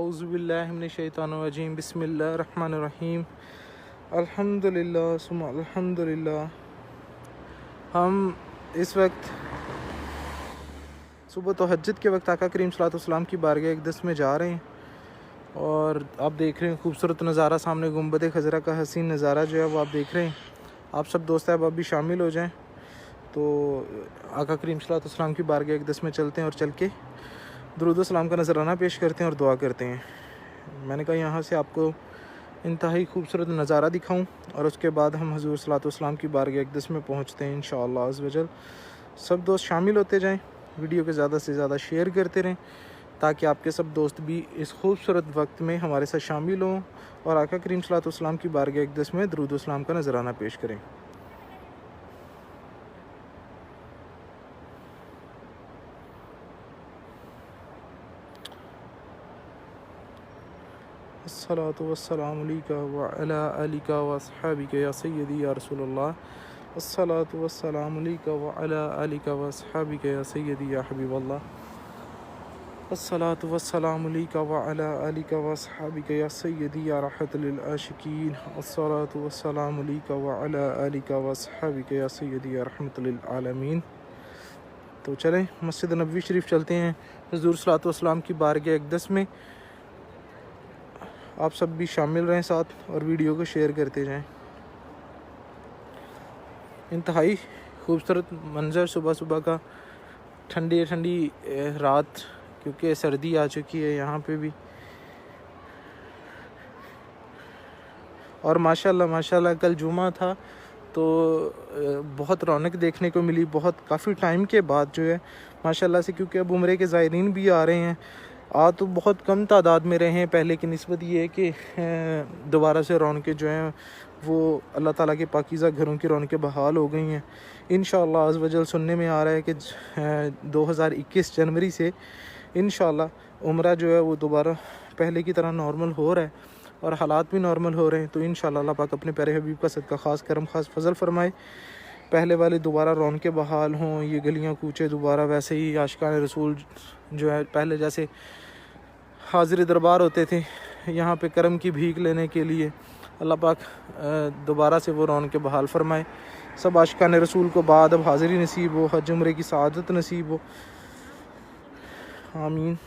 औज़ुबिल्लाहि मिनश्शैतानिर्रजीम बिस्मिल्लाहिर्रहमानिर्रहीम अल्हम्दुलिल्लाह सुम्मा अल्हम्दुलिल्लाह। हम इस वक्त सुबह तहज्जुद के वक्त आका करीम सल्लल्लाहु अलैहि वसल्लम की बारगाह अक़दस में जा रहे हैं और आप देख रहे हैं खूबसूरत नज़ारा सामने, गुंबद खज़रा का हसीन नज़ारा जो है वो आप देख रहे हैं। आप सब दोस्त अब भी शामिल हो जाएं तो आका करीम सल्लल्लाहु अलैहि वसल्लम की बारगाह अक़दस में चलते हैं और चल के दुरूद व सलाम का नज़राना पेश करते हैं और दुआ करते हैं। मैंने कहा यहाँ से आपको इंतहाई खूबसूरत नज़ारा दिखाऊं और उसके बाद हम हुज़ूर सल्लल्लाहु अलैहि वसल्लम की बारगाह अक़दस में पहुँचते हैं इंशाअल्लाह अज़्ज़ वजल। सब दोस्त शामिल होते जाएं, वीडियो को ज़्यादा से ज़्यादा शेयर करते रहें ताकि आपके सब दोस्त भी इस खूबसूरत वक्त में हमारे साथ शामिल हों और आका करीम सल्लल्लाहु अलैहि वसल्लम की बारगाह अक़दस में दुरूद व सलाम का नज़राना पेश करें। अस्सलातु वस्सलामु अलैका व अला आलिका व अस्हाबिका या सय्यदी या रसूलल्लाह। अस्सलातु वस्सलामु अलैका व अला आलिका व अस्हाबिका या सय्यदी या हबीबल्लाह। अस्सलातु वस्सलामु अलैका व अला आलिका व अस्हाबिका या सय्यदी या राहतल लिल आशिकीन। अस्सलातु वस्सलामु अलैका व अला आलिका व अस्हाबिका या सय्यदी या रहमतल लिल आलमीन। तो चलें मस्जिद नबवी शरीफ चलते हैं हुज़ूर सल्लल्लाहु अलैहि वसल्लम की बारगाह अक़दस में। आप सब भी शामिल रहें साथ और वीडियो को शेयर करते जाएं। इंतहाई खूबसूरत मंज़र सुबह सुबह का, ठंडी ठंडी रात, क्योंकि सर्दी आ चुकी है यहाँ पे भी। और माशाल्लाह माशाल्लाह कल जुमा था तो बहुत रौनक देखने को मिली, बहुत काफ़ी टाइम के बाद जो है माशाल्लाह से, क्योंकि अब उम्रे के ज़ायरीन भी आ रहे हैं। तो बहुत कम तादाद में रहे हैं पहले की निस्बत, ये है कि दोबारा से रौनकें जो हैं वो अल्लाह ताला के पाकीज़ा घरों की रौनकें बहाल हो गई हैं इंशाअल्लाह अज़्ज़ वजल। सुनने में आ रहा है कि 2021 जनवरी से इंशाअल्लाह उम्रा जो है वो दोबारा पहले की तरह नॉर्मल हो रहा है और हालात भी नॉर्मल हो रहे हैं। तो इंशाअल्लाह अल्लाह पाक अपने प्यारे हबीब का सदका ख़ास करम ख़ास फजल फरमाए, पहले वाले दोबारा रौनकें बहाल हों, ये गलियाँ कूचे दोबारा वैसे ही आशिकान रसूल जो है पहले जैसे हाज़िर दरबार होते थे यहाँ पे करम की भीख लेने के लिए। अल्लाह पाक दोबारा से वो रौनकें बहाल फरमाए। सब आशिकान रसूल को बाद अब हाज़िरी नसीब हो, हज उम्रे की सआदत नसीब हो, आमीन।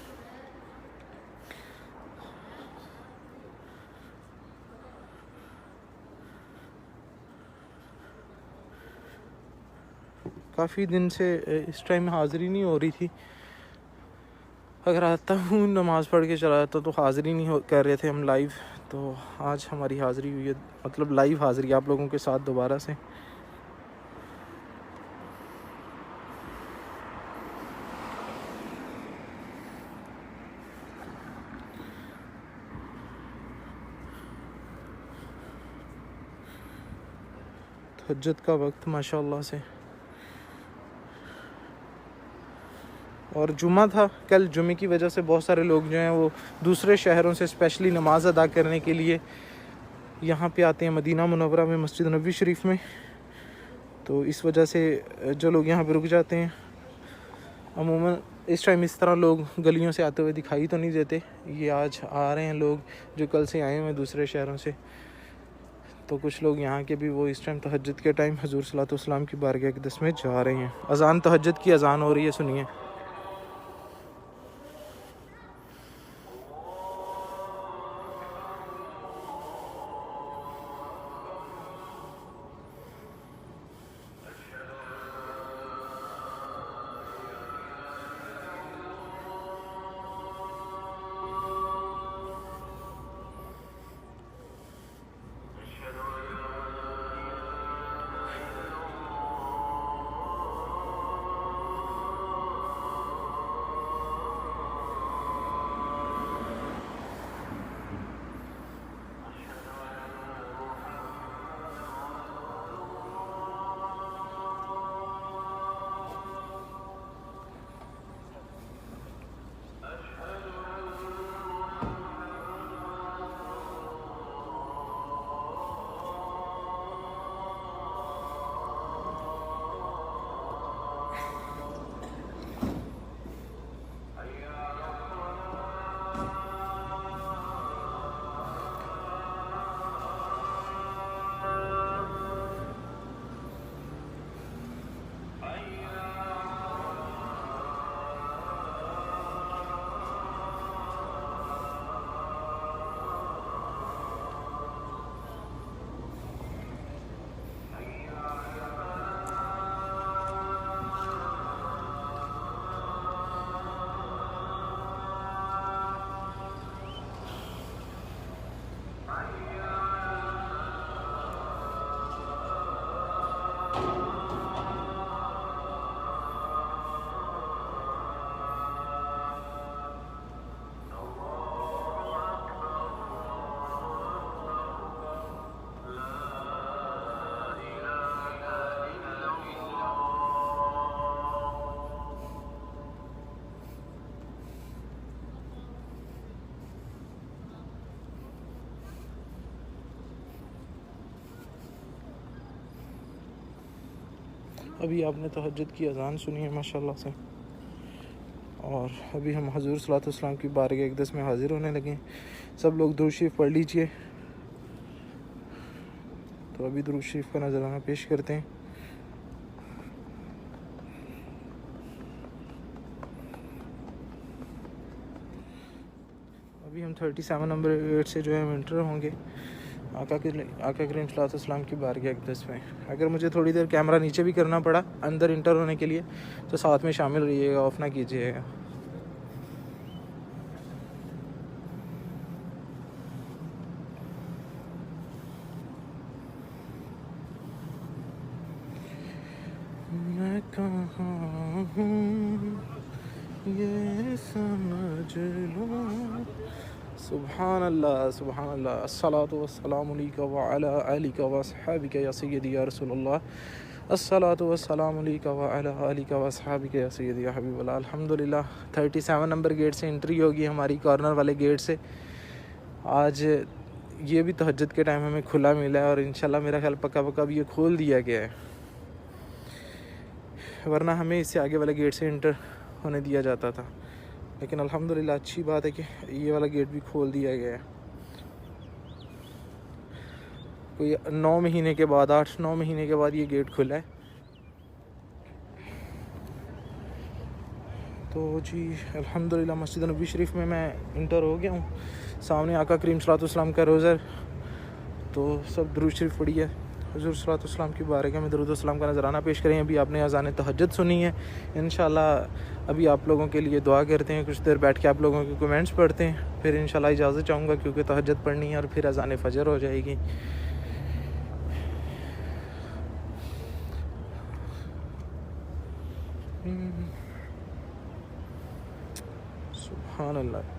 काफ़ी दिन से इस टाइम हाज़िरी नहीं हो रही थी। अगर आता हूँ नमाज़ पढ़ के चला जाता तो हाज़िरी नहीं कर रहे थे हम लाइव, तो आज हमारी हाज़िरी हुई है, मतलब लाइव हाज़िरी आप लोगों के साथ दोबारा से। तहज्जुद का वक्त माशाल्लाह से, और जुमा था कल। जुमे की वजह से बहुत सारे लोग जो हैं वो दूसरे शहरों से स्पेशली नमाज अदा करने के लिए यहाँ पे आते हैं मदीना मुनव्वरा में, मस्जिद नबवी शरीफ में। तो इस वजह से जो लोग यहाँ पे रुक जाते हैं, अमूमन इस टाइम इस तरह लोग गलियों से आते हुए दिखाई तो नहीं देते। ये आज आ रहे हैं लोग जो कल से आए हुए हैं दूसरे शहरों से। तो कुछ लोग यहाँ के भी वो इस टाइम तहज्जुद के टाइम हुज़ूर सल्लल्लाहु अलैहि वसल्लम की बारगाह अक़दस में जा रहे हैं। अज़ान तहज्जुद की अज़ान हो रही है, सुनिए। अभी आपने तहज्जुद की अज़ान सुनी है माशाल्लाह से, और अभी हम हज़ूर सल्लल्लाहु अलैहि वसल्लम की बारगाह अक़दस में हाज़िर होने लगे हैं। सब लोग दुरूद शरीफ पढ़ लीजिए। तो अभी दुरूद शरीफ का नज़राना पेश करते हैं। अभी हम 37 नंबर गेट से जो है हम एंटर होंगे आका करीम सल्लल्लाहु अलैहि वसल्लम की बारगाह अक़दस में। अगर मुझे थोड़ी देर कैमरा नीचे भी करना पड़ा अंदर इंटर होने के लिए तो साथ में शामिल रहिएगा, ऑफ ना कीजिएगा। मैं कहाँ हूँ ये समझ लो। सुभान अल्लाह सुभान अल्लाह। अस्सलातु वस्सलामु अलैका व अला आलिका व अस्हाबिका या सय्यदी या रसूलल्लाह। अस्सलातु वस्सलामु अलैका व अला आलिका व अस्हाबिका या सय्यदी या हबीबल्लाह। अल्हम्दुलिल्लाह 37 नंबर गेट से एंट्री होगी हमारी, कॉर्नर वाले गेट से। आज ये भी तहज्जुद के टाइम हमें खुला मिला है और इंशाल्लाह मेरा ख्याल पक्का पक्का भी ये खोल दिया गया है, वरना हमें इससे आगे वाले गेट से एंटर होने दिया जाता था। लेकिन अल्हम्दुलिल्लाह अच्छी बात है कि ये वाला गेट भी खोल दिया गया है। कोई 9 महीने के बाद, 8-9 महीने के बाद ये गेट खुला है। तो जी अल्हम्दुलिल्लाह मस्जिद नबी शरीफ में मैं इंटर हो गया हूँ। सामने आका करीम सल्लल्लाहु अलैहि वसल्लम का रोज़ा, तो सब दुरूद शरीफ पढ़ी है। हुज़ूर सल्लल्लाहु अलैहि वसल्लम की बारगाह में दुरूद व सलाम का नज़राना पेश करें। अभी आपने अज़ान तहज्जुद सुनी है। इंशाल्लाह अभी आप लोगों के लिए दुआ करते हैं, कुछ देर बैठ के आप लोगों के कमेंट्स पढ़ते हैं, फिर इंशाल्लाह इजाज़त चाहूँगा क्योंकि तहज्जुद पढ़नी है और फिर अज़ान फ़जर हो जाएगी। सुभान अल्लाह।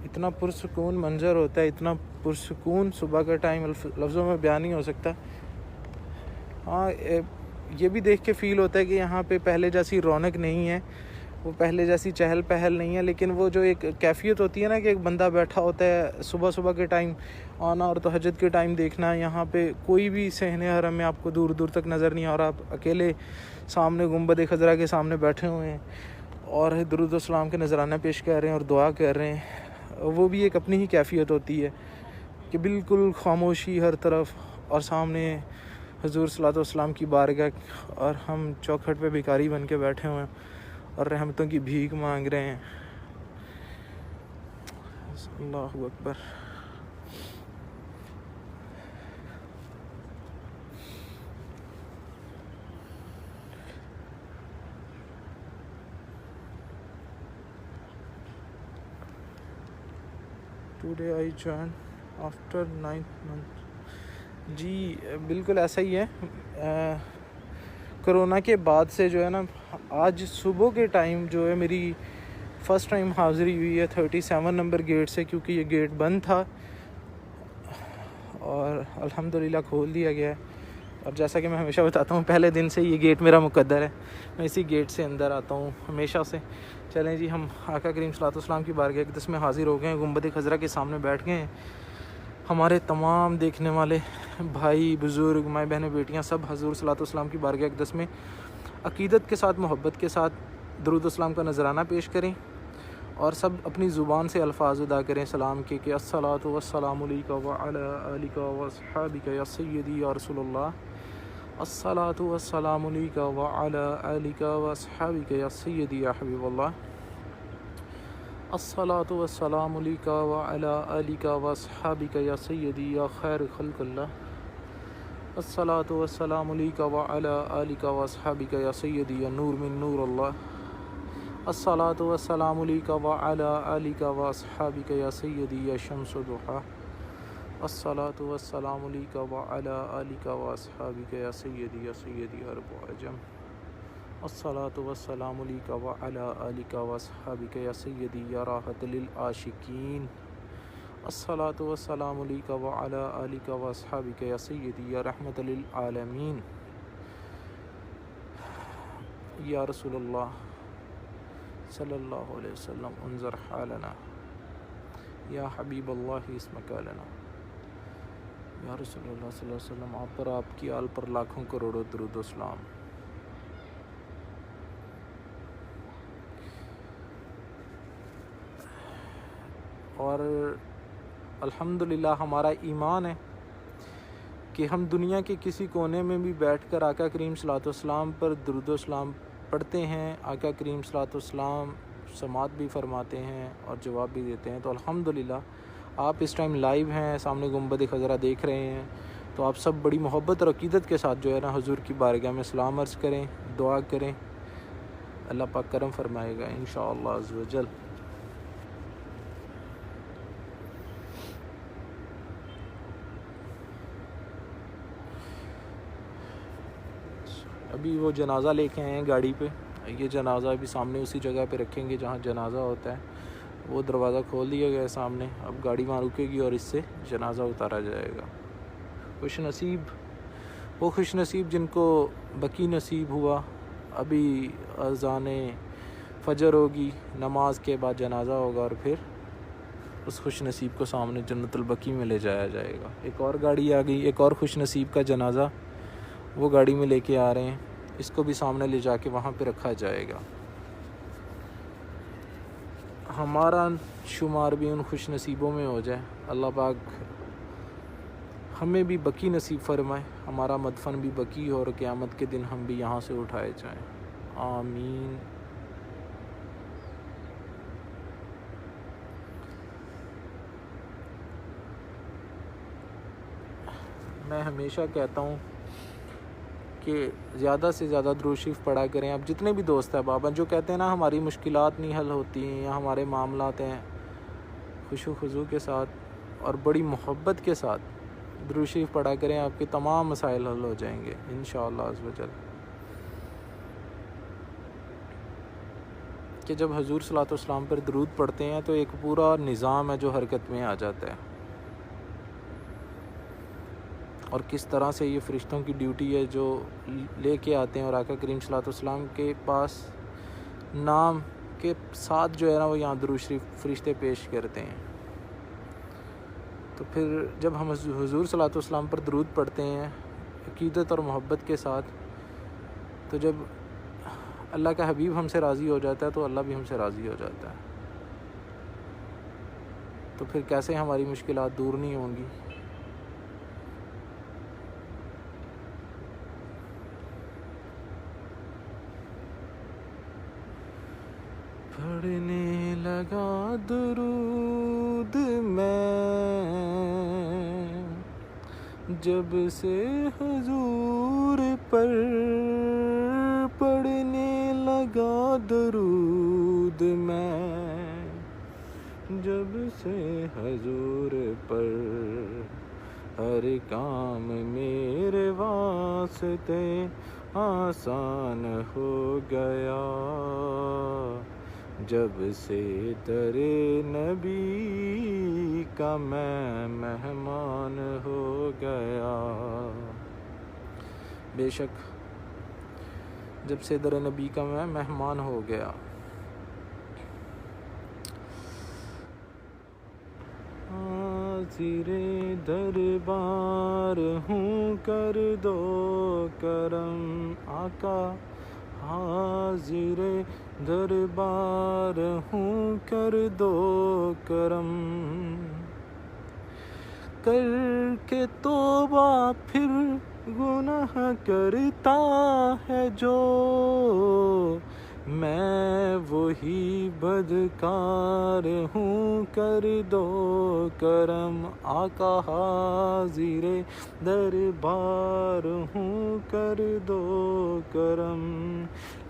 इतना पुरसुकून मंज़र होता है, इतना पुरसुकून सुबह का टाइम लफ्ज़ों में बयान नहीं हो सकता। हाँ, ये भी देख के फ़ील होता है कि यहाँ पे पहले जैसी रौनक नहीं है, वो पहले जैसी चहल पहल नहीं है। लेकिन वो जो एक कैफियत होती है ना कि एक बंदा बैठा होता है सुबह सुबह के टाइम आना और तहज्जुद के टाइम देखना, यहाँ पे कोई भी सहने हरम में आपको दूर दूर तक नज़र नहीं आ रहा। आप अकेले सामने गुंबद खजरा के सामने बैठे हुए हैं और दुरूद व सलाम के नज़राना पेश कर रहे हैं और दुआ कर रहे हैं। वो भी एक अपनी ही कैफियत होती है कि बिल्कुल खामोशी हर तरफ, और सामने हुज़ूर सल्लल्लाहु अलैहि वसल्लम की बारगाह और हम चौखट पे भिखारी बन के बैठे हुए हैं और रहमतों की भीख मांग रहे हैं। अल्लाहु अकबर। Today I join after 9 month. जी बिल्कुल ऐसा ही है। कोरोना के बाद से जो है ना, आज सुबह के टाइम जो है मेरी फ़र्स्ट टाइम हाज़िरी हुई है 37 नंबर गेट से, क्योंकि ये गेट बंद था और अल्हम्दुलिल्लाह खोल दिया गया है। और जैसा कि मैं हमेशा बताता हूँ, पहले दिन से ये गेट मेरा मुकद्दर है, मैं इसी गेट से अंदर आता हूँ हमेशा से। चलें जी, हम आका करीम सल्लल्लाहु अलैहि वसल्लम की बारगाह अक़दस में हाज़िर हो गए हैं, गुंबद खजरा के सामने बैठ गए हैं। हमारे तमाम देखने वाले भाई बुज़ुर्ग, माँ बहनें, बेटियाँ सब हुज़ूर सल्लल्लाहु अलैहि वसल्लम की बारगाह अक़दस में अक़ीदत के साथ, मोहब्बत के साथ दुरूद व सलाम का नज़राना पेश करें और सब अपनी ज़ुबान से अल्फ़ाज़ अदा करें सलाम के कि अस्सलातु वस्सलामु अलैका व अला आलिका व अस्हाबिका या सय्यदी या रसूलल्लाह। अस्सलातु वस्सलामु अलैका व अला आलिका व अस्हाबिका या सय्यदी या हबीबल्लाह। अस्सलातु वस्सलामु अलैका व अला आलिका व अस्हाबिका या सय्यदी या खैर खल्क़िल्लाह। अस्सलातु वस्सलामु अलैका व अला आलिका व अस्हाबिका या सय्यदी या नूर मिन नूरिल्लाह। अस्सलातु वस्सलामु अलैका व अला आलिका व अस्हाबिका या सय्यदी या शम्सु दुहा। अस्सलातु वस्सलामु अलैका व अला आलिका व अस्हाबिका या सय्यदी अरब व अजम। अस्सलातु वस्सलामु अलैका व अला आलिका व अस्हाबिका या सय्यदी या राहत लिल आशिकीन। अस्सलातु वस्सलामु अलैका व अला आलिका व अस्हाबिका या सय्यदी या रहमत लिल आलमीन। या रसूलल्लाह सल्लल्लाहु अलैहि वसल्लम उन्ज़र हालना। या हबीब अल्लाह इसमक लना, या रसूलुल्लाह सल्लल्लाहु अलैहि वसल्लम, आप पर, आपकी आल पर लाखों करोड़ों दुरूद व सलाम। और अल्हम्दुलिल्लाह हमारा ईमान है कि हम दुनिया के किसी कोने में भी बैठकर आका करीम सल्लल्लाहु अलैहि वसल्लम पर दुरूद व सलाम पढ़ते हैं। आका करीम सल्लल्लाहु अलैहि वसल्लम समात भी फरमाते हैं और जवाब भी देते हैं। तो अल्हम्दुलिल्लाह आप इस टाइम लाइव हैं, सामने गुंबद खज़रा देख रहे हैं। तो आप सब बड़ी मोहब्बत और अक़ीदत के साथ जो है ना हुज़ूर की बारगाह में सलाम अर्ज़ करें, दुआ करें, अल्लाह पाक करम फरमाएगा इंशाअल्लाह अज़्ज़ व जल। अभी वो जनाज़ा लेके आए हैं गाड़ी पे। ये जनाज़ा अभी सामने उसी जगह पे रखेंगे जहाँ जनाज़ा होता है। वो दरवाज़ा खोल दिया गया है सामने, अब गाड़ी वहाँ रुकेगी और इससे जनाज़ा उतारा जाएगा। खुश नसीब वो खुश नसीब जिनको बकी नसीब हुआ। अभी अज़ाने फ़जर होगी, नमाज के बाद जनाज़ा होगा और फिर उस खुश नसीब को सामने जन्नतुल बकी में ले जाया जाएगा। एक और गाड़ी आ गई, एक और खुश नसीब का जनाज़ा वो गाड़ी में लेके आ रहे हैं। इसको भी सामने ले जाके वहाँ पे रखा जाएगा। हमारा शुमार भी उन खुश नसीबों में हो जाए। अल्लाह पाक हमें भी बकी नसीब फरमाए, हमारा मदफन भी बकी हो और क़यामत के दिन हम भी यहाँ से उठाए जाएं। आमीन। मैं हमेशा कहता हूँ कि ज़्यादा से ज़्यादा दुरूद शरीफ पढ़ा करें। अब जितने भी दोस्त हैं बाबा जो कहते हैं ना हमारी मुश्किलात नहीं हल होती हैं या हमारे मामलात हैं, खुशू खुजू के साथ और बड़ी मोहब्बत के साथ दुरूद शरीफ पढ़ा करें, आपके तमाम मसाइल हल हो जाएंगे इंशाअल्लाह अज़्ज़ व जल। कि जब हुज़ूर सल्लल्लाहु अलैहि वसल्लम पर दुरूद पढ़ते हैं तो एक पूरा निज़ाम है जो हरकत में आ जाता है। और किस तरह से ये फ़रिश्तों की ड्यूटी है जो लेके आते हैं और आका करीम सल्लल्लाहु अलैहि वसल्लम के पास नाम के साथ जो है ना वो यहाँ दुरूद शरीफ फ़रिश्ते पेश करते हैं। तो फिर जब हम हुज़ूर सल्लल्लाहु अलैहि वसल्लम पर दुरूद पढ़ते हैं अक़ीदत और मोहब्बत के साथ, तो जब अल्लाह का हबीब हमसे राज़ी हो जाता है तो अल्लाह भी हमसे राज़ी हो जाता है। तो फिर कैसे हमारी मुश्किलात दूर नहीं होंगी। पढ़ने लगा दुरूद मैं जब से हुजूर पर, पढ़ने लगा दुरूद मैं जब से हुजूर पर, हर काम मेरे वास्ते आसान हो गया जब से दरे नबी का मैं मेहमान हो गया। बेशक जब से दरे नबी का मैं मेहमान हो गया। हाज़िरे दरबार हूँ कर दो करम आका, हाज़िरे दरबार हूँ कर दो करम, करके तौबा फिर गुनाह करता है जो, मैं वही बदकार हूँ कर दो करम आका, हाज़िरे दरबार हूँ कर दो करम,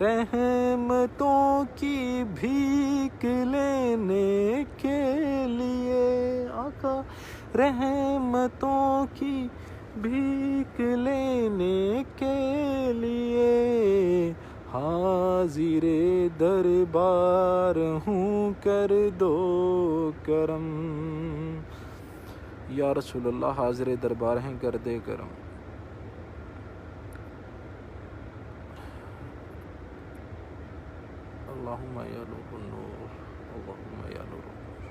रहमतों की भीख लेने के लिए आका, रहमतों की भीख लेने के लिए हाज़िरे दरबार हूँ कर दो करम। या रसूलल्लाह हाज़िरे दरबार हैं कर दे करम। अल्लाहुम्मा या नूरुन नूर, अल्लाहुम्मा या नूरुन नूर।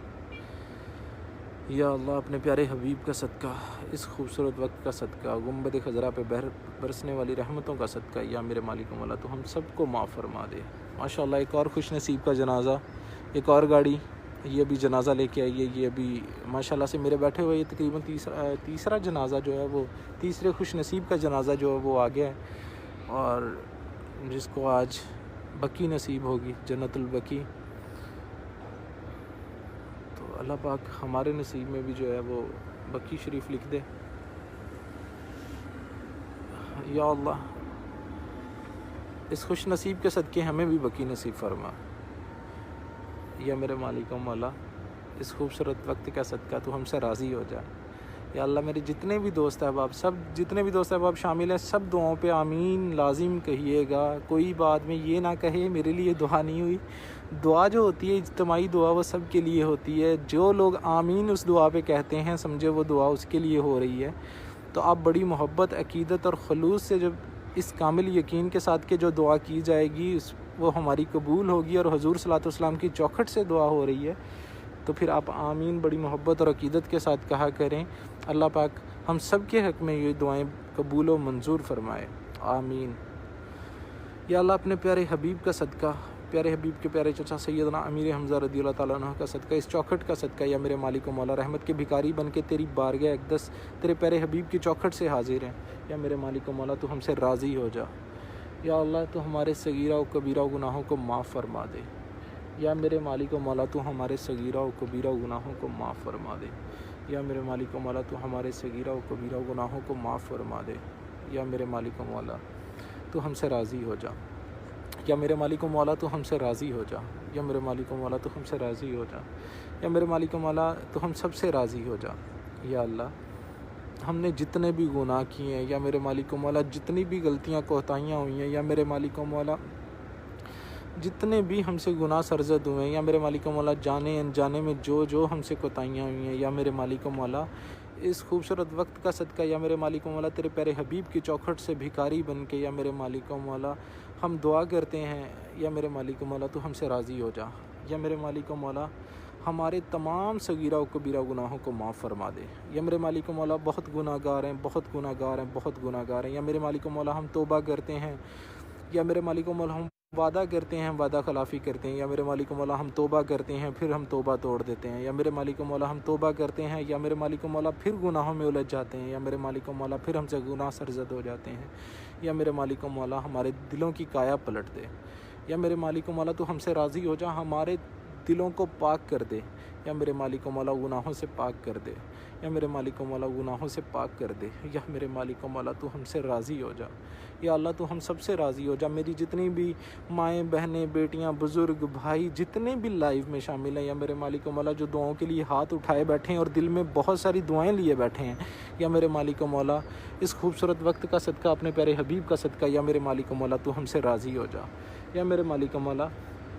या अल्लाह अपने प्यारे हबीब का सदका, इस खूबसूरत वक्त का सदका, गुंबद खज़रा पे बरसने वाली रहमतों का सदका, या मेरे मालिक मौला तो हम सबको माफ़ फरमा दे। माशाअल्लाह एक और खुश नसीब का जनाज़ा, एक और गाड़ी ये भी जनाज़ा लेके आई है। ये अभी माशाअल्लाह से मेरे बैठे हुए ये तकरीबन तीसरा जनाज़ा जो है वो, तीसरे खुश नसीब का जनाज़ा जो है वो आ गया है, और जिसको आज बकी नसीब होगी, जन्नतुल बकी। तो अल्लाह पाक हमारे नसीब में भी जो है वो बकी शरीफ लिख दे। या अल्लाह इस खुश नसीब के सदक़े हमें भी बकी नसीब फरमा। या मेरे मालिक मौला इस खूबसूरत वक्त का सदका तो हमसे राज़ी हो जा। या अल्लाह मेरे जितने भी दोस्त अहबाब, सब जितने भी दोस्त अहबाब शामिल हैं, सब दुआओं पे आमीन लाजिम कहिएगा। कोई बाद में ये ना कहे मेरे लिए दुआ नहीं हुई। दुआ जो होती है इज्तिमाई दुआ, वो सब के लिए होती है। जो लोग आमीन उस दुआ पे कहते हैं, समझे वो दुआ उसके लिए हो रही है। तो आप बड़ी मोहब्बत, अकीदत और खलूस से जब इस कामिल यकीन के साथ कि जो दुआ की जाएगी वो हमारी कबूल होगी और हुज़ूर सल्लल्लाहु अलैहि वसल्लम की चौखट से दुआ हो रही है, तो फिर आप आमीन बड़ी मोहब्बत और अकीदत के साथ कहा करें। अल्लाह पाक हम सब के हक़ में ये दुआएं कबूल व मंजूर फरमाए, आमीन। या अल्लाह अपने प्यारे हबीब का सदका, प्यारे हबीब के प्यारे चचा सैयदना अमीर हमज़ा रज़ियल्लाहु ताला अन्हु का सदका, इस चौखट का सदका, या मेरे मालिक व मौला रहमत के भिखारी बन के तेरी बारगाह अक़दस तेरे प्यारे हबीब की चौखट से हाजिर हैं। या मेरे मालिक व मौला तो हमसे राज़ी हो जा। या अल्लाह तो हमारे सगीरा व कबीरा गुनाहों को माफ़ फरमा दे। या मेरे मालिक व मौला तो हमारे सगीरा व कबीरा गुनाहों को माफ़ फरमा दे। या मेरे मालिक व मौला तो हमारे सगीरा व कबीरा गुनाहों को माफ़ फरमा दे। या मेरे मालिक व मौला तो हमसे राज़ी हो जा। या मेरे मालिक व मौला तो हमसे राज़ी हो जा। या मेरे मालिक व मौला तो हमसे राज़ी हो जा। या मेरे मालिक व मौला तो हम सब से राज़ी हो जा। या अल्लाह हमने जितने भी गुनाह किए हैं, या मेरे मालिक व मौला जितनी भी गलतियाँ कोताहियाँ हुई हैं, या मेरे मालिक व मौला जितने भी हमसे गुनाह सरजद हुए हैं, या मेरे मालिक व मौला जाने अनजाने में जो जो हमसे कोताहियाँ हुई हैं, या मेरे मालिक व मौला इस खूबसूरत वक्त का सदका, या मेरे मालिक व मौला तेरे प्यारे हबीब की चौखट से भिखारी बन के, या मेरे मालिक व मौला हम दुआ करते हैं, या मेरे मालिक व मौला तो हमसे राज़ी हो जा। या मेरे मालिक व मौला हमारे तमाम सगीरा व कबीरा गुनाहों को माफ़ फरमा दे। या मेरे मालिक व मौला बहुत गुनाहगार हैं, बहुत गुनाहगार हैं, बहुत गुनाहगार हैं। या मेरे मालिक व मौला हम तौबा करते हैं। या मेरे मालिक व मौला हम वादा करते हैं, वादा खिलाफ़ी करते हैं। या मेरे मालिक व मौला हम तौबा करते हैं, फिर हम तौबा तोड़ देते हैं। या मेरे मालिक व मौला हम तौबा करते हैं, या मेरे मालिक व मौला फिर गुनाहों में उलझ जाते हैं। या मेरे मालिक व मौला फिर हमसे गुनाह सरजद हो जाते हैं। या मेरे मालिक व मौला हमारे दिलों की काया पलट दे। या मेरे मालिक व मौला तो हमसे राज़ी हो जा, हमारे दिलों को पाक कर दे। या मेरे मालिक व मौला गुनाहों से पाक कर दे। या मेरे मालिक व मौला गुनाहों से पाक कर दे। या मेरे मालिक व मौला तू हमसे राज़ी हो जा। या अल्लाह तू हम सब से राज़ी हो जा। मेरी जितनी भी माएँ, बहनें, बेटियाँ, बुज़ुर्ग, भाई जितने भी लाइव में शामिल हैं, या मेरे मालिक व मौला जो दुआओं के लिए हाथ उठाए बैठे हैं और दिल में बहुत सारी दुआएं लिए बैठे हैं, या मेरे मालिक व मौला इस खूबसूरत वक्त का सदका, अपने प्यारे हबीब का सदका, या मेरे मालिक व मौला तू हमसे राज़ी हो जा। या मेरे मालिक व मौला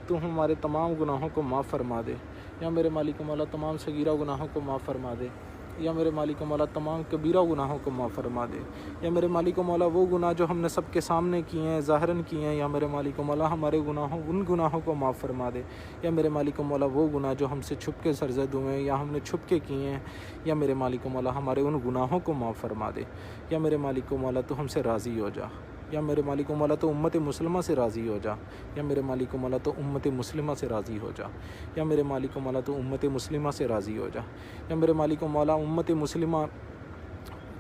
तू हमारे तमाम गुनाहों को माफ़ फरमा दे। या मेरे मालिक व मौला तमाम सगीरा गुनाहों को माफ़ फरमा दे। या मेरे मालिक व मौला तमाम कबीरा गुनाहों को माफ़ फरमा दे। या मेरे मालिक व मौला वो गुनाह जो हमने सबके सामने किए हैं, ज़ाहिरन किए हैं, या मेरे मालिक व मौला हमारे उन गुनाहों को माफ़ फरमा दे। या मेरे मालिक व मौला वो गुनाह जो हमसे छुप के सरजद हुए हैं, या हमने छुप के किए हैं, या मेरे मालिक व मौला हमारे उन गुनाहों को माफ़ फरमा दे। या मेरे मालिक व मौला तो हमसे राज़ी हो जा। या मेरे मालिक व मौला तो उम्मत मुस्लिमा से राज़ी हो जा। या मेरे मालिक व मौला तो उम्मत मुस्लिमा से राज़ी हो जा। या मेरे मालिक व मौला तो उम्मत मुस्लिमा से राज़ी हो जा। या मेरे मालिक व मौला उम्मत मुस्लिमा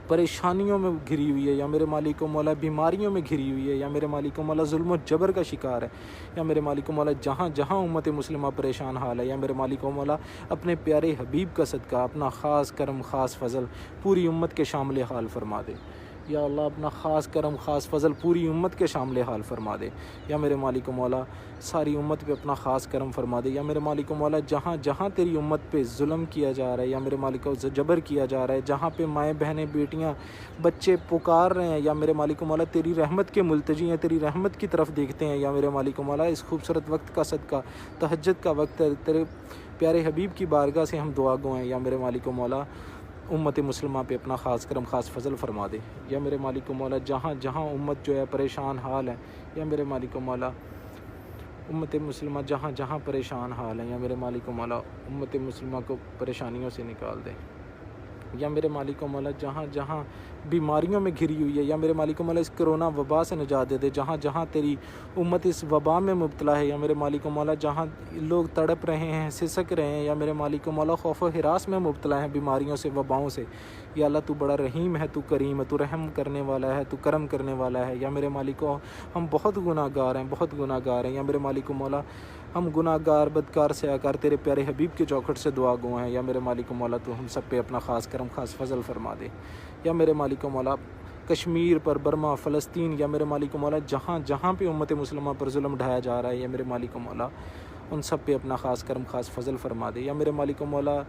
परेशानियों में घिरी हुई है, या मेरे मालिक व मौला बीमारियों में घिरी हुई है, या मेरे मालिक व मौला जुल्म जबर का शिकार है। या मेरे मालिक व मौला जहाँ जहाँ उम्मत मुस्लिमा परेशान हाल है, या मेरे मालिक व मौला अपने प्यारे हबीब का सदका, अपना ख़ास करम, ख़ास फ़ज़ल पूरी उम्मत के शामिल हाल फरमा दे। या अल्लाह अपना ख़ास करम, ख़ास फ़ज़ल पूरी उम्मत के शामिल हाल फरमा दे। या मेरे मालिक व मौला सारी उम्मत पे अपना ख़ास करम फरमा दे। या मेरे मालिक व मौला जहाँ जहाँ तेरी उम्मत पे जुल्म किया जा रहा है, या मेरे मालिक व जबर किया जा रहा है, जहाँ पे माएँ, बहनें, बेटियाँ, बच्चे पुकार रहे हैं, या मेरे मालिक व मौला तेरी रहमत के मुल्तजी हैं, तेरी रहमत की तरफ देखते हैं, या मेरे मालिक व मौला इस खूबसूरत वक्त का सदका, तहज्जुद का वक्त है, तेरे प्यारे हबीब की बारगाह से हम दुआ गो हैं। या मेरे मालिक व मौला उम्मत मुस्लिमा पे अपना ख़ास करम, ख़ास फ़ज़ल फरमा दे। या मेरे मालिक व मौला जहाँ जहाँ उम्मत जो है परेशान हाल है, या मेरे मालिक व मौला उम्मत मुस्लिमा जहाँ जहाँ परेशान हाल हैं, या मेरे मालिक मौला उम्मत मुस्लिमा को परेशानियों से निकाल दे। या मेरे मालिक मौला जहाँ जहाँ बीमारियों में घिरी हुई है, या मेरे मालिक मौला इस कोरोना वबा से निजात दे दे। जहाँ जहाँ तेरी उम्मत इस वबा में मुब्तला है, या मेरे मालिक मौला जहाँ लोग तड़प रहे हैं, सिसक रहे हैं, या मेरे मालिक मौला खौफ व हिरास में मुब्तला हैं बीमारियों से, वबाओं से, या अल्लाह तू बड़ा रहीम है, तू करीम है, तू रहम करने वाला है, तू करम करने वाला है। या मेरे मालिक हम बहुत गुनाहगार हैं, बहुत गुनाहगार हैं। या मेरे मालिक मौला हम गुनाहगार बदकार से आकर तेरे प्यारे हबीब के चौखट से दुआ गो हैं। या मेरे मालिक मौला तो हम सब पे अपना ख़ास करम ख़ास फजल फरमा दे। या मेरे मालिक मौला कश्मीर पर, बर्मा, फ़लस्तीन, या मेरे मालिक मौला जहाँ जहाँ पे उम्मत मुस्लिमा पर जुल्म ढाया जा रहा है, या मेरे मालिक मौला उन सब पे अपना ख़ास करम ख़ास फजल फरमा दे। या मेरे मालिक मौला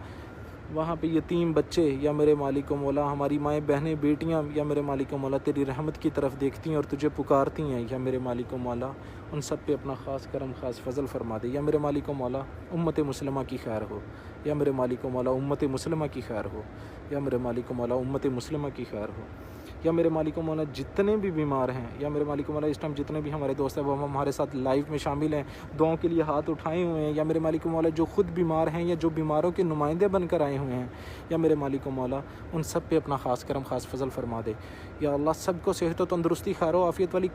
वहाँ पे यतीम बच्चे, या मेरे मालिक मौला हमारी माएँ बहनें बेटियाँ, या मेरे मालिक मौला तेरी रहमत की तरफ देखती हैं और तुझे पुकारती हैं। या मेरे मालिक मौला उन सब पे अपना ख़ास करम ख़ास फजल फरमा दे। या मेरे मालिक मौला उम्मत मुस्लिमा की खैर हो। या मेरे मालिक मौला उम्मत मुस्लिमा की खैर हो। या मेरे मालिक मौला उम्मत मुस्लिमा की खैर हो। या मेरे मालिक मौला जितने भी बीमार हैं, या मेरे मालिक मौला इस टाइम जितने भी हमारे दोस्त हैं वो हमारे साथ लाइव में शामिल हैं, दुआओं के लिए हाथ उठाए हुए हैं। या मेरे मालिक मौला जो ख़ुद बीमार हैं, या जो बीमारों के नुमाइंदे बनकर आए हुए हैं, या मेरे मालिक मौला उन सब पे अपना ख़ास करम ख़ास फजल फरमा दे। या अल्लाह सबको सेहत व तंदरुस्ती, खैर व आफ़ियत वाली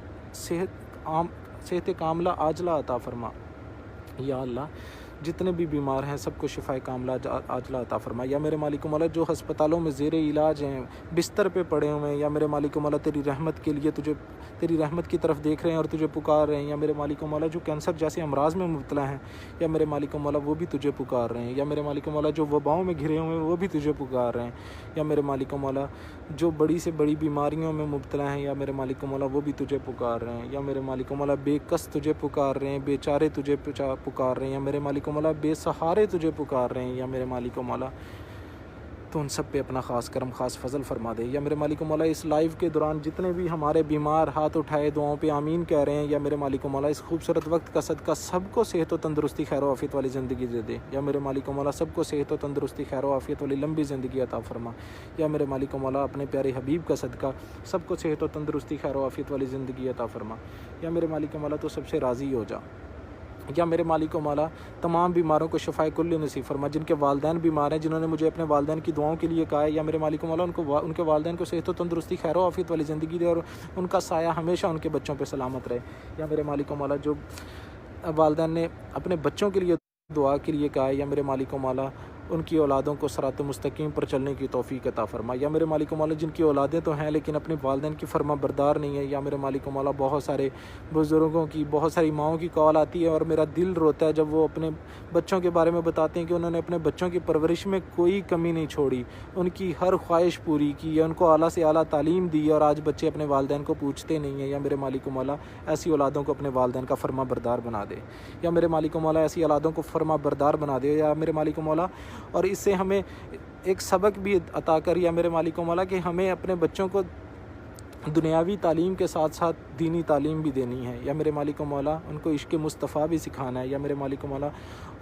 सेहत कामला आजला अता फरमा। या अल्लाह जितने भी बीमार हैं सबको शिफाए कामला आजला अता फरमा। या मेरे मालिक मौला जो हस्पतालों में ज़ेर इलाज हैं, बिस्तर पे पड़े हुए हैं, या मेरे मालिक मौला तेरी रहमत के लिए तुझे तेरी रहमत की तरफ देख रहे हैं और तुझे पुकार रहे हैं। या मेरे मालिक मौला जो कैंसर जैसे अमराज में मुब्तला हैं, या मेरे मालिक मौला वो भी तुझे पुकार रहे हैं। या मेरे मालिक मौला जो वबाओं में घिरे हुए हैं वो भी तुझे पुकार रहे हैं। या मेरे मालिक मौला जो बड़ी से बड़ी बीमारियों में मुब्तला हैं, या मेरे मालिक मौला वो भी तुझे पुकार रहे हैं। या मेरे मालिक मौला बेकस तुझे पुकार रहे हैं, बेचारे तुझे पुकार रहे हैं। या मेरे मालिक मौला बेसहारे तुझे पुकार रहे हैं। या मेरे मालिक मौला तो उन सब पे अपना ख़ास करम ख़ास फजल फरमा दे। या मेरे मालिक मौला इस लाइव के दौरान जितने भी हमारे बीमार हाथ उठाए दुआओं पे आमीन कह रहे हैं, या मेरे मालिक मौला इस खूबसूरत वक्त का सदका सबको सेहत व तंदरुस्ती, खैर व आफ़ियत वाली ज़िंदगी दे दे। या मेरे मालिक मौला सबको सेहत व तंदरुस्ती, खैर व आफ़ियत वाली लंबी ज़िंदगी अता फरमा। या मेरे मालिक मौला अपने प्यारे हबीब का सदका सबको सेहत व तंदरुस्ती, खैर व आफ़ियत वाली ज़िंदगी अता फरमा। या मेरे मालिक मौला तो सबसे राज़ी हो जा। या मेरे मालिक मौला तमाम बीमारों को शफ़ाए कुल्ली नसीब फरमा। जिनके वालदैन बीमार हैं, जिन्होंने मुझे अपने वालदैन की दुआओं के लिए कहा है, या मेरे मालिक मौला उनके वालदैन को सेहत व तंदरुस्ती, खैर व आफ़ियत वाली ज़िंदगी दे और उनका साया हमेशा उनके बच्चों पर सलामत रहे। या मेरे मालिक मौला जो वालदैन ने अपने बच्चों के लिए दुआ के लिए कहा है, या मेरे मालिक मौला उनकी औलादों को सिरात मुस्तकीम पर चलने की तौफीक अता फरमा। या मेरे मालिक मौला जिनकी औलादें तो हैं लेकिन अपने वालिदैन की फरमा बरदार नहीं है, या मेरे मालिक मौला बहुत सारे बुज़ुर्गों की, बहुत सारी माओं की कॉल आती है और मेरा दिल रोता है जब वो अपने बच्चों के बारे में बताते हैं कि उन्होंने अपने बच्चों की परवरिश में कोई कमी नहीं छोड़ी, उनकी हर ख्वाहिश पूरी की है, उनको आला से आला तालीम दी और आज बच्चे अपने वालिदैन को पूछते नहीं हैं। या मेरे मालिक मौला ऐसी औलादों को अपने वालिदैन का फरमा बरदार बना दे। या मेरे मालिक मौला ऐसी औलादों को फरमा बरदार बना दे। या मेरे मालिक मौला और इससे हमें एक सबक भी अता कर, या मेरे मालिक मौला कि हमें अपने बच्चों को दुनियावी तालीम के साथ साथ दीनी तालीम भी देनी है। या मेरे मालिक मौला उनको इश्क़ मुस्तफ़ा भी सिखाना है। या मेरे मालिक मौला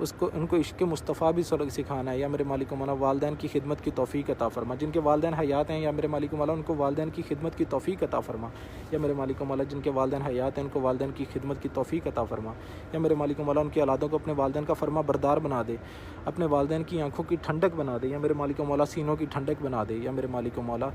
उनको इश्क़ मुस्तफ़ा भी सिखाना है। या मेरे मालिक मौला वालदैन की खिदमत की तौफ़ीक अता फरमा। जिनके वालदैन हयात हैं, या मेरे मालिक मौला उनको वालदैन की खिदमत की तौफ़ीक अता फरमा। या मेरे मालिक मौला जिनके वालदैन हयात हैं उनको वालदैन की खिदमत की तौफ़ीक अता फरमा। या मेरे मालिक मौला उनकी औलादों को अपने वालदैन का फरमा बरदार बना दे, अपने वालदैन की आँखों की ठंडक बना दे। या मेरे मालिक मौला सीनों की ठंडक बना दे। या मेरे मालिक मौला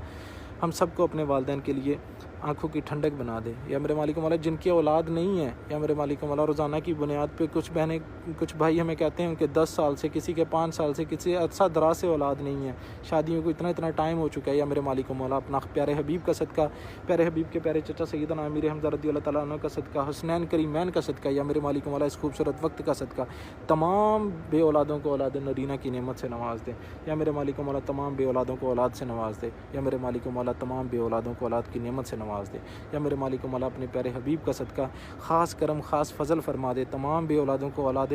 हम सबको अपने वालदैन के लिए आँखों की ठंडक बना दे। या मेरे मालिक मौला जिनकी औलाद नहीं है, या मेरे मालिक मौला रोज़ाना की बुनियाद पे कुछ बहनें कुछ भाई हमें कहते हैं उनके 10 साल से, किसी के 5 साल से, किसी अरसा दराज से औलाद नहीं है, शादियों को इतना टाइम हो चुका है। या मेरे मालिक मौला अपना प्यारे हबीब का सदका, प्यारे हबीब के प्यारे चचा सैयदना अमीर हमज़ा रज़ियल्लाहु तआला अन्हु का सदका, हुस्नैन करीमैन का सदका, या मेरे मालिक मौला इस खूबसूरत वक्त का सदका तमाम बे औलादों को औलाद नरीना की नेमत से नवाज दे। या मेरे मालिक मौला तमाम बे औलादों को औलाद से नवाज दे। या मेरे मालिक मौला तमाम बे औलादों को औलाद की नेमत से नवाज दे। या मेरे मालिक मौला अपने प्यारे हबीब का सदका ख़ास करम ख़ास फजल फरमा दे, तमाम बे औलादों को औलाद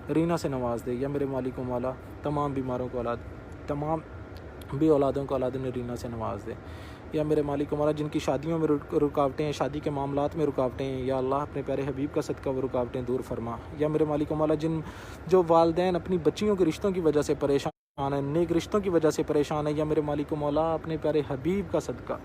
रीना से नवाज दे। या मेरे मालिक मौला तमाम बीमारों को तमाम बे औलादों को औलाद नरीना से नवाज दे। या मेरे मालिक मौला जिनकी शादियों में रुकावटें हैं, शादी के मामलात में रुकावटें हैं, या अल्लाह अपने प्यारे हबीब का सदका वो रुकावटें दूर फरमा। या मेरे मालिक मौला जो वालदैन अपनी बच्चियों के रिश्तों की वजह से परेशान है, नेक रिश्तों की वजह से परेशान है, या मेरे मालिक मौला अपने प्यारे हबीब का सदका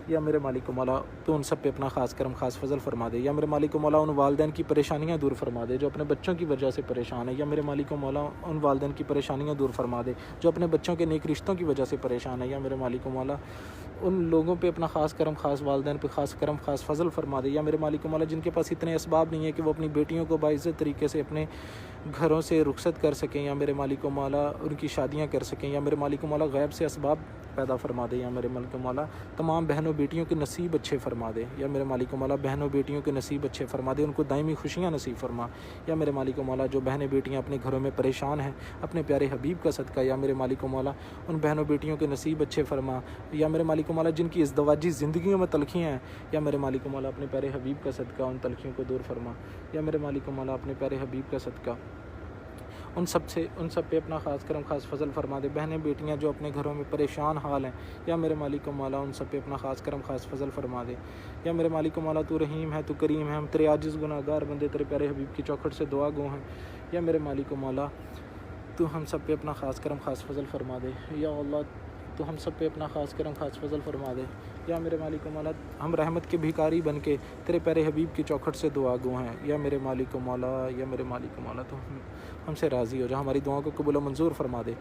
या मेरे मालिक मौला तो उन सब पे अपना ख़ास करम ख़ास फजल फरमा दे। या मेरे मालिक मौला उन वालिदैन की परेशानियाँ दूर फरमा दे जो अपने बच्चों की वजह से परेशान है। या मेरे मालिक मौला उन वालिदैन की परेशानियाँ दूर फरमा दे जो अपने बच्चों के नेक रिश्तों की वजह से परेशान है। या मेरे मालिक मौला उन लोगों पे अपना ख़ास करम ख़ास वालिदैन पे ख़ास करम ख़ास फजल फरमा दे। या मेरे मालिक मौला जिनके पास इतने असबाब नहीं है कि वो अपनी बेटियों को बाइज़्ज़त तरीके से अपने घरों से रुखसत कर सकें, या मेरे मालिक मौला उनकी शादियाँ कर सकें, या मेरे मालिक मौला गैब से असबाब पैदा फरमा दे। या मेरे मालिक मौला तमाम बहनों बेटियों के नसीब अच्छे फरमा दे। या मेरे मालिक मौला बहनों बेटियों के नसीब अच्छे फरमा दे, उनको दायमी खुशियाँ नसीब फरमा। या मेरे मालिक मौला जो बहनें बेटियाँ अपने घरों में परेशान हैं, अपने प्यारे हबीब का सदका या मेरे मालिक मौला उन बहनों बेटियों के नसीब अच्छे फरमा। या मेरे मालिक मौला जिनकी इज़्दवाजी ज़िंदगियों में तलखियाँ हैं, या मेरे मालिक मौला अपने प्यारे हबीब का सदका उन तलखियों को दूर फरमा। या मेरे मालिक मौला अपने प्यारे हबीब का सदका उन सब पे अपना ख़ास करम ख़ास फजल फरमा दे। बहनें बेटियाँ जो अपने घरों में परेशान हाल हैं, या मेरे मालिक मौला उन सब पे अपना ख़ास करम ख़ास फजल फरमा दे। या मेरे मालिक मौला तू रहीम है, तू करीम है, हम तेरे आजिज़ गुनाहगार बंदे तेरे प्यारे हबीब की चौखट से दुआ गो हैं। या मेरे मालिक मौला तू हम सब पे अपना ख़ास करम ख़ास फजल फरमा दे। या अल्लाह तो हम सब पे अपना ख़ास करम ख़ास फजल फरमा दे। या मेरे मालिक मौला हम रहमत के भिखारी बन के तेरे प्यारे हबीब की चौखट से दुआ गो हैं। या मेरे मालिक मौला तो हमसे राज़ी हो जा, हमारी दुआओं को कबूल मंजूर फरमा दे।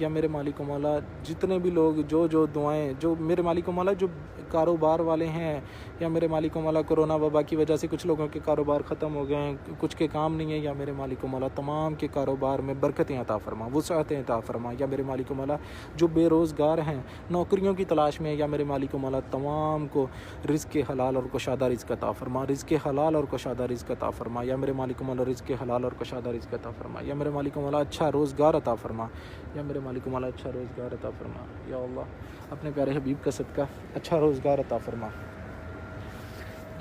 या मेरे मालिक मौला जितने भी लोग जो दुआएं जो मेरे मालिक मौला जो कारोबार वाले हैं, या मेरे मालिक मौला कोरोना वबा की वजह से कुछ लोगों के कारोबार ख़त्म हो गए हैं, कुछ के काम नहीं है, या मेरे मालिक मौला तमाम के कारोबार में बरकतें अता फरमा, वुसअतें अता फरमा। या मेरे मालिक मौला जो बेरोज़गार हैं, नौकरियों की तलाश में, या मेरे मालिक मौला तमाम को रिज़्क़ हलाल और कुशादा रिज़्क़ अता फरमा, रिज़्क़ हलाल और कुशादा रिज़्क़ अता फरमा। या मेरे मालिक मौला रिज़्क़ हलाल और कुशादा रिज़्क़ अता फरमा। या मेरे मालिक मौला अच्छा रोज़गार अता फरमा। या मेरे मालिक मौला अच्छा रोज़गार अता फरमा। या अल्लाह अपने प्यारे हबीब का सदका अच्छा रोज़गार अता फरमा।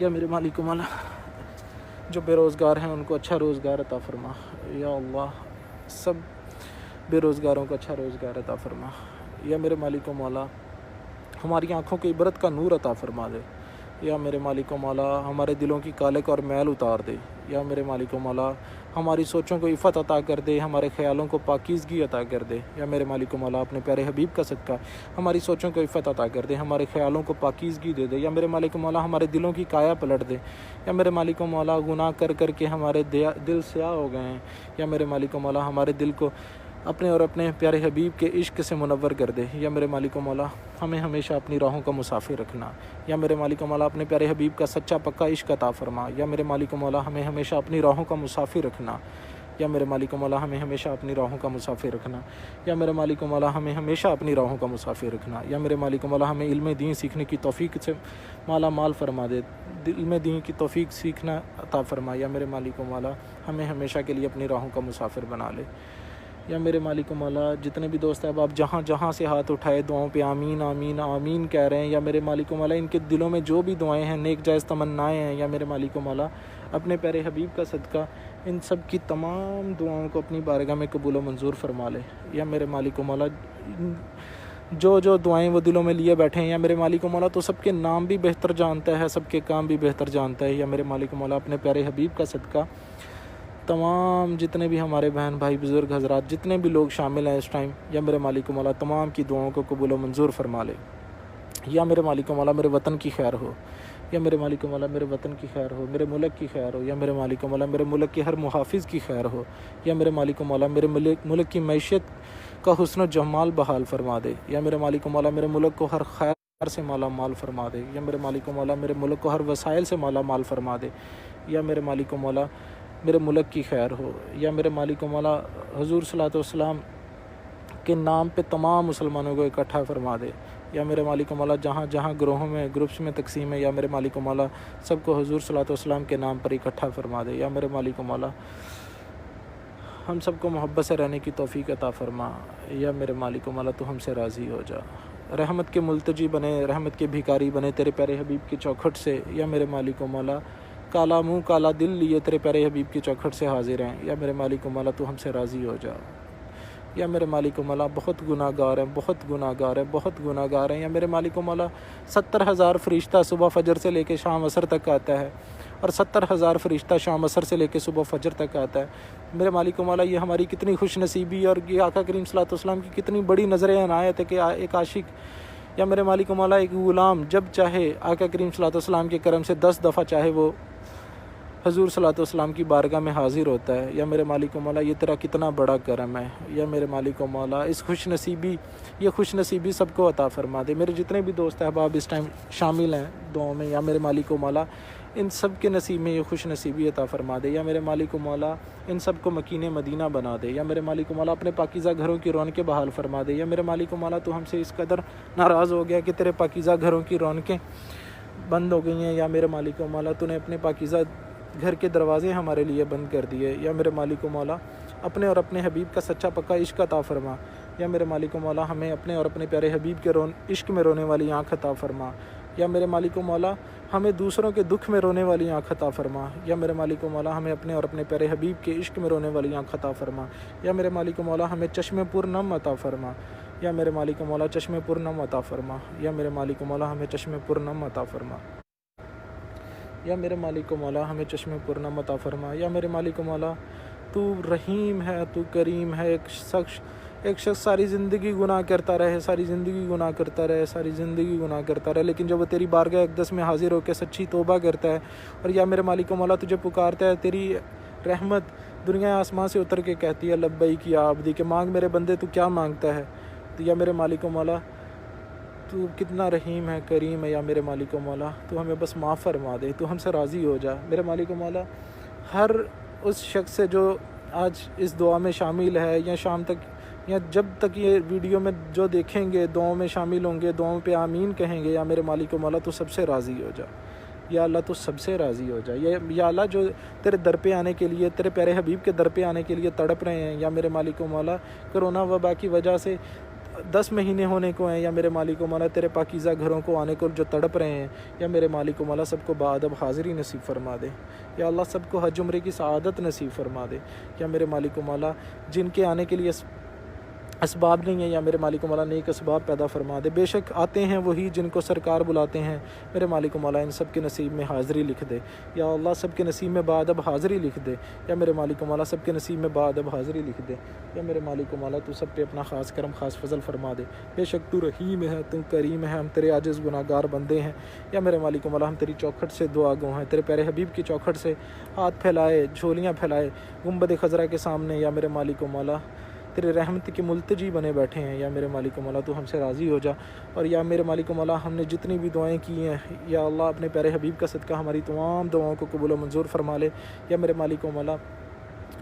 या मेरे मालिक मौला जो बेरोज़गार हैं उनको अच्छा रोज़गार अता फरमा। या अल्लाह सब बेरोज़गारों को अच्छा रोज़गार अता फरमा। या मेरे मालिक मौला हमारी आँखों की इबरत का नूर अता फरमा दे। या मेरे मालिक मौला हमारे दिलों की कालक और मैल उतार दे। या मेरे मालिक मौला हमारी सोचों को इफ़त अता कर दे, हमारे ख़यालों को पाकीज़गी अता कर दे। या मेरे मालिक मौला अपने प्यारे हबीब का सदका हमारी सोचों को इफ़त अता कर दे, हमारे ख़यालों को पाकीज़गी दे दे। या मेरे मालिक मौला हमारे दिलों की काया पलट दे। या मेरे मालिक मौला गुनाह कर कर के हमारे दिल स्याह हो गए हैं। या मेरे मालिक मौला हमारे दिल को अपने और अपने प्यारे हबीब के इश्क से मुनव्वर कर दे। या मेरे मालिक मौला हमें हमेशा अपनी राहों का मुसाफिर रखना। या मेरे मालिक मौला अपने प्यारे हबीब का सच्चा पक्का इश्क अता फरमा। या मेरे मालिक मौला हमें हमेशा अपनी राहों का मुसाफिर रखना। या मेरे मालिक मौला हमें हमेशा अपनी राहों का मुसाफिर रखना। या मेरे मालिक मौला हमें हमेशा अपनी राहों का मुसाफिर रखना। या मेरे मालिक मौला हमें इल्म दीन सीखने की तौफीक से माला माल फरमा दे, इल्म दीन की तौफीक सीखना अता फरमा। या मेरे मालिक मौला हमें हमेशा के लिए अपनी राहों का मुसाफिर बना ले। या मेरे मालिक मौला जितने भी दोस्त हैं आप जहाँ से हाथ उठाए दुआओं पे आमीन आमीन आमीन कह रहे हैं। या मेरे मालिक मौला इनके दिलों में जो भी दुआएं हैं, नेक जायज़ तमन्नाएं हैं, या मेरे मालिक मौला अपने प्यारे हबीब का सदका इन सब की तमाम दुआओं को अपनी बारगाह में कबूल व मंजूर फरमा ले। या मेरे मालिक मौला जो दुआएं वो दिलों में लिए बैठे हैं, या मेरे मालिक मौला तो सबके नाम भी बेहतर जानता है, सबके काम भी बेहतर जानता है। या मेरे मालिक मौला अपने प्यारे हबीब का सदका तमाम जितने भी हमारे बहन भाई बुज़ुर्ग हज़रात जितने भी लोग शामिल हैं इस टाइम, या मेरे मालिक मौला तमाम की दुआओं को कबूल व मंजूर फरमा ले। या मेरे मालिक मौला मेरे वतन की खैर हो। या मेरे मालिक मौला मेरे वतन की खैर हो, मेरे मुल्क की खैर हो। या मेरे मालिक मौला मेरे मुल्क के हर मुहाफिज़ की खैर हो। या मेरे मालिक मौला मेरे मुल्क की मैशियत का हुस्न जमाल बहाल फरमा दे। या मेरे मालिक मौला मेरे मुल्क को हर खैर से माला माल फरमा दे। या मेरे मालिक मौला मेरे मुल्क को हर वसाइल से माला माल फरमा दे। या मेरे मालिक मौला मेरे मुल्क की खैर हो। या मेरे मालिक मौला हुज़ूर सल्लल्लाहु अलैहि वसल्लम के नाम पे तमाम मुसलमानों को इकट्ठा फरमा दे। या मेरे मालिक मौला जहाँ जहाँ ग्रोहों में ग्रुप्स में तकसीम है, या मेरे मालिक मौला सबको हुज़ूर सल्लल्लाहु अलैहि वसल्लम के नाम पर इकट्ठा फरमा दे। या मेरे मालिक मौला हम सबको मोहब्बत से रहने की तौफीक अता फरमा। या मेरे मालिक मौला तो हमसे राज़ी हो जा, रहमत के मुल्तजी बने, रहमत के भिखारी बने तेरे प्यारे हबीब की चौखट से। या मेरे मालिक मौला काला मुँह काला दिल लिए तेरे प्यारे हबीब की चौखट से हाजिर हैं। या मेरे मालिक मौला तू हमसे राज़ी हो जा। या मेरे मालिक मौला बहुत गुनाहगार हैं, बहुत गुनाहगार हैं, बहुत गुनाहगार हैं। या मेरे मालिक मौला 70,000 फरिश्ता सुबह फजर से लेके शाम असर तक आता है, और 70,000 फरिश्ता शाम असर से लेके सुबह फजर तक आता है। मेरे मालिक मौला ये हमारी कितनी खुश नसीबी और ये आका करीम सल्लल्लाहु अलैहि वसल्लम की कितनी बड़ी नज़र अनायत है कि एक आशिक या मेरे मालिक मौला एक ग़ुलाम जब चाहे आका करीम सल्लल्लाहु अलैहि वसल्लम के करम से 10 दफ़ा चाहे वो हजूर सल्लल्लाहु अलैहि वसल्लम की बारगाह में हाज़िर होता है। या मेरे मालिक मौला ये तेरा कितना बड़ा करम है। या मेरे मालिक मौला इस खुश नसीबी सबको अता फ़रमा दे। मेरे जितने भी दोस्त अहबाब इस टाइम शामिल हैं दुआओं में, या मेरे मालिक मौला इन सब के नसीब में ये खुश नसीबी अता फ़रमा दे। या मेरे मालिक मौला इन सब को मकीन मदीना बना दे। या मेरे मालिक मौला अपने पाकीज़ा घरों की रौनकें बहाल फ़रमा दे। या मेरे मालिक मौला तो हमसे इस कदर नाराज़ हो गया कि तेरे पाकीज़ा घरों की रौनकें बंद हो गई हैं। या मेरे मालिक मौला तूने अपने पाकीज़ा घर के दरवाज़े हमारे लिए बंद कर दिए। या मेरे मालिक मौला अपने और अपने हबीब का सच्चा पक्का इश्क अता फ़रमा। या मेरे मालिक मौला हमें अपने और अपने प्यारे हबीब के इश्क में रोने वाली आँख अता फ़रमा। या मेरे मालिक मौला हमें दूसरों के दुख में रोने वाली आँख अता फ़रमा। या मेरे मालिक मौला हमें अपने और अपने प्यारे हबीब के इश्क में रोने वाली आँख अता फ़रमा। या मेरे मालिक मौला हमें चश्मे पुरनम अता फ़रमा। या मेरे मालिक मौला चश्मे पुरनम अता फ़रमा। या मेरे मालिक मौला हमें चश्मे पुरनम अता फ़रमा। या मेरे मालिक मौला हमें चश्मे पुरनम अता फ़रमा। या मेरे मालिक मौला तू रहीम है, तू करीम है। एक शख्स सारी ज़िंदगी गुनाह करता रहे, सारी ज़िंदगी गुनाह करता रहे, लेकिन जब वो तेरी बारगाह अक़दस में हाज़िर होकर सच्ची तौबा करता है और या मेरे मालिक मौला तुझे पुकारता है, तेरी रहमत दुनिया आसमां से उतर के कहती है लब्बैक या अब्दी, के मांग मेरे बंदे तू क्या मांगता है। तो या मेरे मालिक मौला तू कितना रहीम है, करीम है। या मेरे मालिक मौला तू हमें बस माफ़ फरमा दे, तू हमसे राज़ी हो जा। मेरे मालिक मौला हर उस शख्स से जो आज इस दुआ में शामिल है या शाम तक या जब तक ये वीडियो में जो देखेंगे दुआओं में शामिल होंगे, दुआओं पे आमीन कहेंगे, या मेरे मालिक मौला तू सबसे राज़ी हो जा। या अल्लाह तू सबसे राज़ी हो जा। या अल्लाह जो तेरे दर पे आने के लिए, तेरे प्यारे हबीब के दर पे आने के लिए तड़प रहे हैं, या मेरे मालिक मौला कोरोना वबा की वजह से 10 महीने होने को हैं, या मेरे मालिक मौला तेरे पाकीज़ा घरों को आने को जो तड़प रहे हैं, या मेरे मालिक मौला सबको बाअदब हाज़िरी नसीब फरमा दे। या अल्लाह सबको हज उम्रे की सआदत नसीब फरमा दे। या मेरे मालिक मौला जिनके आने के लिए असबाब नहीं है, या मेरे मालिक मौला नेक असबाब पैदा फरमा दे। बेशक आते हैं वही जिनको सरकार बुलाते हैं, मेरे मालिक मौला इन सब के नसीब में हाज़िरी लिख दे। या अल्लाह सब के नसीब में बाअदब हाज़िरी लिख दे। या मेरे मालिक मौला सब के नसीब में बाअदब हाज़िरी लिख दे। या मेरे मालिक मौला तू सब पे अपना ख़ास करम ख़ास फजल फरमा दे। बेशक तू रहीम है, तू करीम है, हम तेरे आजिज़ गुनाहगार बंदे हैं। या मेरे मालिक मौला हम तेरी चौखट से दुआ गो हैं, तेरे प्यारे हबीब की चौखट से हाथ फैलाए, झोलियाँ फैलाए गुंबद खज़रा के सामने, या मेरे मालिक मौला तेरे रहमत के मुल्तजी बने बैठे हैं। या मेरे मालिक मौला तू हमसे राज़ी हो जा। और या मेरे मालिक मौला हमने जितनी भी दुआएं की हैं, या अल्लाह अपने प्यारे हबीब का सदका हमारी तमाम दुआओं को कबूल व मंजूर फरमा ले। या मेरे मालिक मौला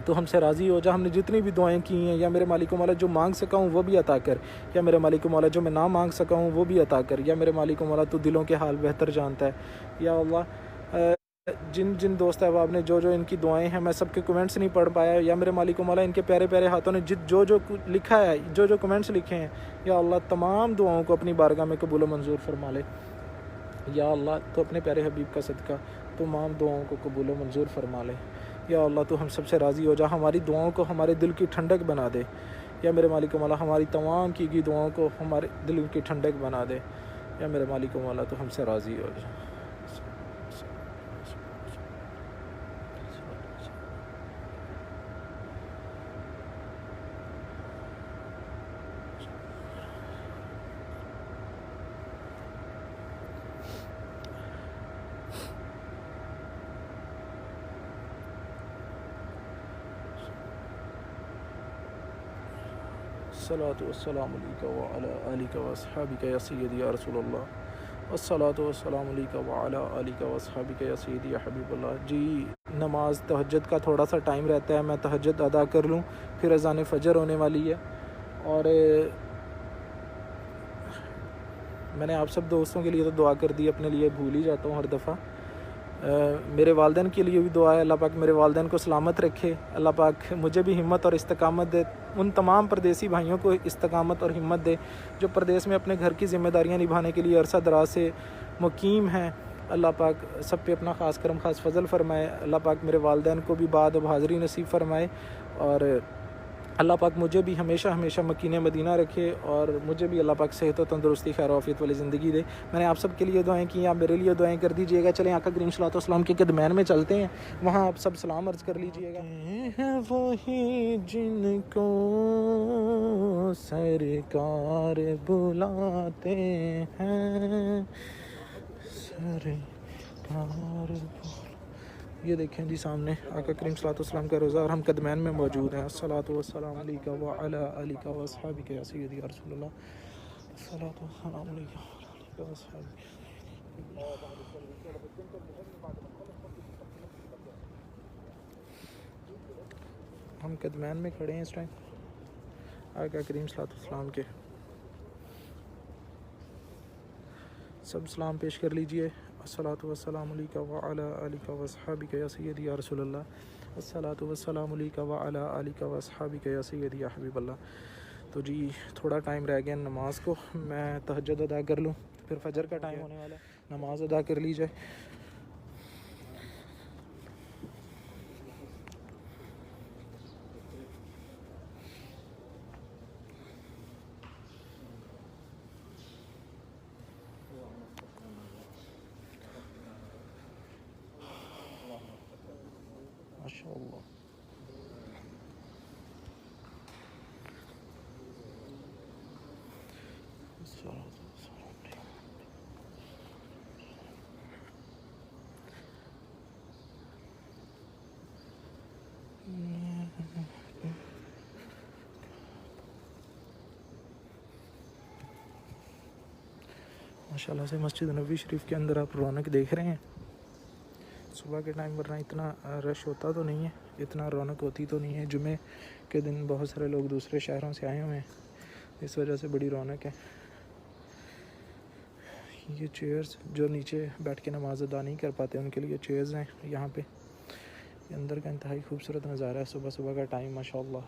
तो हमसे राज़ी हो जा। हमने जितनी भी दुआएं की हैं, या मेरे मालिक मौला जो मांग सका हूँ वो भी अता कर। या मेरे मालिक मौला जो मैं ना मांग सका हूँ वो भी अता कर। या मेरे मालिक मौला तू दिलों के हाल बेहतर जानता है। या अल्लाह जिन दोस्त अहबाब ने जो इनकी दुआएं हैं, मैं सबके कमेंट्स नहीं पढ़ पाया, या मेरे मालिक मौला इनके प्यारे प्यारे हाथों ने जो लिखा है, जो कमेंट्स लिखे हैं, या अल्लाह तमाम दुआओं को अपनी बारगाह में कबूल मंजूर फरमा ले। या अल्लाह तो अपने प्यारे हबीब का सदका तमाम दुआओं को कबूल मंजूर फरमा ले। या अल्लाह तो हम सबसे राज़ी हो जा, हमारी दुआओं को हमारे दिल की ठंडक बना दे। या मेरे मालिक मौला हमारी तमाम की गई दुआओं को हमारे दिल की ठंडक बना दे। या मेरे मालिक मौला तो हमसे राज़ी हो जा। अस्सलातु वस्सलामु अलैका व अला आलिका व अस्हाबिका या सय्यदी या रसूलल्लाह। अस्सलातु वस्सलामु अलैका व अला आलिका व अस्हाबिका या सय्यदी या हबीबल्लाह। जी, नमाज तहज्जुद का थोड़ा सा टाइम रहता है, मैं तहज्जुद अदा कर लूँ, फिर अज़ान फ़जर होने वाली है। और मैंने आप सब दोस्तों के लिए तो दुआ कर दी, अपने लिए भूल ही जाता हूँ हर दफ़ा। मेरे वालिदैन के लिए भी दुआ है, अल्लाह पाक मेरे वालिदैन को सलामत रखे, अल्लाह पाक मुझे भी हिम्मत और इस्तकामत दे, उन तमाम परदेसी भाइयों को इस्तकामत और हिम्मत दे जो परदेस में अपने घर की ज़िम्मेदारियां निभाने के लिए अरसा दराज से मुकीम हैं। अल्लाह पाक सब पे अपना ख़ास करम ख़ास फजल फरमाए। अल्लाह पाक मेरे वालिदैन को भी बाद अब हाज़िरी नसीब फरमाए, और अल्लाह पाक मुझे भी हमेशा हमेशा मकीन मदीना रखे और मुझे भी अल्लाह पाक सेहत व तंदुरुस्ती खैर आफियत वाली ज़िंदगी दे। मैंने आप सब के लिए दुआएं की, आप मेरे लिए दुआएं कर दीजिएगा। चलें आका करीम सल्लल्लाहु अलैहि वसल्लम के क़दमैन में चलते हैं, वहाँ आप सब सलाम अर्ज़ कर लीजिएगा। हैं वही जिनको सरकार बुलाते हैं, सरकार। ये देखें जी सामने आका करीम सल्लल्लाहु अलैहि वसल्लम का रोज़ा और हम कदमैन में मौजूद हैं। अस्सलातु वस्सलामु अलैका व अला आलिका व अस्हाबिका या सय्यदी या रसूलल्लाह। अस्सलातु वस्सलामु अलैका व अला आलिका व अस्हाबिका। हम कदमैन में खड़े हैं इस टाइम आका करीम सल्लल्लाहु अलैहि वसल्लम के। सब सलाम पेश कर लीजिए। अस्सलातु वस्सलामु अलैका व अला आलिका व अस्हाबिका या सय्यदी या रसूलल्लाह। अस्सलातु वस्सलामु अलैका व अला आलिका व अस्हाबिका या सय्यदी या हबीबल्लाह। तो जी थोड़ा टाइम रह गया नमाज को, मैं तहज्जुद अदा कर लूँ, फिर फजर का टाइम होने वाला है, नमाज अदा कर ली जाए। माशाअल्लाह। माशाल्लाह से मस्जिद नबी शरीफ के अंदर आप रौनक देख रहे हैं। सुबह के टाइम वरना इतना रश होता तो नहीं है, इतना रौनक होती तो नहीं है। जुमे के दिन बहुत सारे लोग दूसरे शहरों से आए हुए हैं, इस वजह से बड़ी रौनक है। ये चेयर्स जो नीचे बैठ के नमाज अदा नहीं कर पाते उनके लिए चेयर्स हैं यहाँ पे। ये अंदर का इंतहाई खूबसूरत नज़ारा है सुबह सुबह का टाइम माशाल्लाह।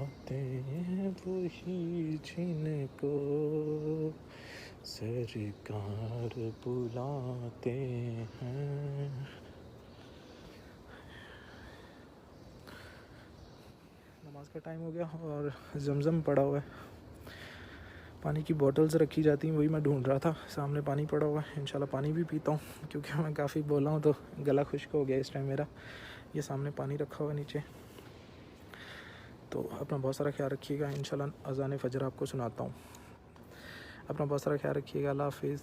आते हैं वही जिनको सरकार बुलाते हैं। नमाज का टाइम हो गया और जमज़म पड़ा हुआ है, पानी की बोतल्स रखी जाती हैं, वही मैं ढूंढ रहा था। सामने पानी पड़ा हुआ है, इंशाल्लाह पानी भी पीता हूँ क्योंकि मैं काफ़ी बोला हूँ तो गला खुश्क हो गया इस टाइम मेरा। ये सामने पानी रखा हुआ है नीचे। तो अपना बहुत सारा ख्याल रखिएगा। इंशाल्लाह अज़ान फ़जर आपको सुनाता हूँ। अपना बहुत सारा ख्याल रखिएगा। अल्लाह हाफ़िज़।